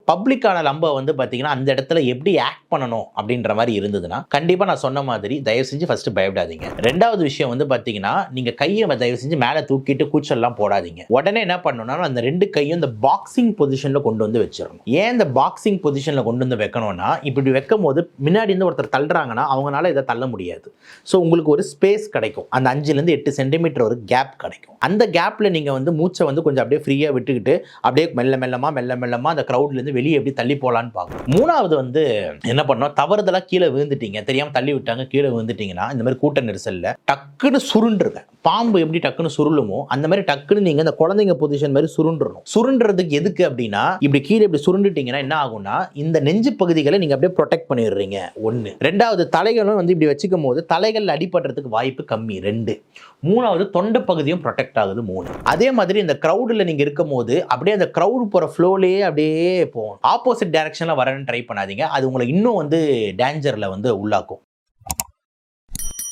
பப்ளிக்கான லம்ப வந்து பார்த்தீங்கன்னா அந்த இடத்துல எப்படி ஆக்ட் பண்ணணும் அப்படின்ற மாதிரி இருந்ததுன்னா கண்டிப்பாக நான் சொன்ன மாதிரி தயவு செஞ்சு ஃபர்ஸ்ட் பயப்படாதீங்க. ரெண்டாவது விஷயம் வந்து பார்த்தீங்கன்னா நீங்கள் கையை தயவு செஞ்சு மேலே தூக்கிட்டு கூச்சல்லாம் போடாதீங்க. உடனே என்ன பண்ணணும்னா அந்த ரெண்டு கையும் இந்த பாக்ஸிங் பொசிஷனில் கொண்டு வந்து வச்சிடணும். ஏன் இந்த பாக்ஸிங் பொசிஷனில் கொண்டு வந்து வைக்கணும்னா இப்படி வைக்கும் போது முன்னாடி இருந்து ஒருத்தர் தள்ளுறாங்கன்னா அவங்களால இதை தள்ள முடியாது. ஸோ உங்களுக்கு ஒரு ஸ்பேஸ் கிடைக்கும். அந்த 5லேருந்து 8 சென்டிமீட்டர் ஒரு கேப் கிடைக்கும். அந்த கேப்பில் நீங்கள் வந்து மூச்சை வந்து கொஞ்சம் அப்படியே ஃப்ரீயாக விட்டுக்கிட்டு அப்படியே மெல்ல மெல்லமாக அந்த க்ரௌட்லேருந்து வெளியே எப்படி தள்ளி போகலான்னு பார்க்கணும். மூணாவது வந்து என்ன பண்ணோம், தவறுதலாக கீழே விழுந்துட்டீங்க, தெரியாமல் தள்ளி விட்டாங்க, கீழே விழுந்துட்டீங்கன்னா இந்த மாதிரி கூட்ட நெரிசலில் டக்குன்னு சுருண்டுருங்க. பாம்பு எப்படி டக்குன்னு சுருளுமோ அந்த மாதிரி டக்குன்னு நீங்கள் இந்த குழந்தைங்க பொசிஷன் மாதிரி சுருண்டுறணும். சுருண்டுறதுக்கு எதுக்கு அப்படின்னா இப்படி கீழே இப்படி சுருண்டுட்டீங்கன்னா என்ன ஆகும்னா இந்த நெஞ்சு பகுதிகளை நீங்கள் அப்படியே ப்ரொடெக்ட் பண்ணிடுறீங்க. ஒன்று. ரெண்டாவது தலைகளும் வந்து இப்படி வச்சுக்கும் போது தலைகள் அடிபடுறதுக்கு வாய்ப்பு கம்மி. 2. மூணாவது தொண்டை பகுதியும் ப்ரொடெக்ட் ஆகுது. 3. அதே மாதிரி இந்த க்ரௌடில் நீங்கள் இருக்கும் போது அப்படியே அந்த க்ரௌடு போகிற ஃப்ளோலேயே அப்படியே போகும். ஆப்போசிட் டைரக்ஷனில் வரணும்னு ட்ரை பண்ணாதீங்க. அது உங்களை இன்னும் வந்து டேஞ்சரில் வந்து உள்ளாக்கும்.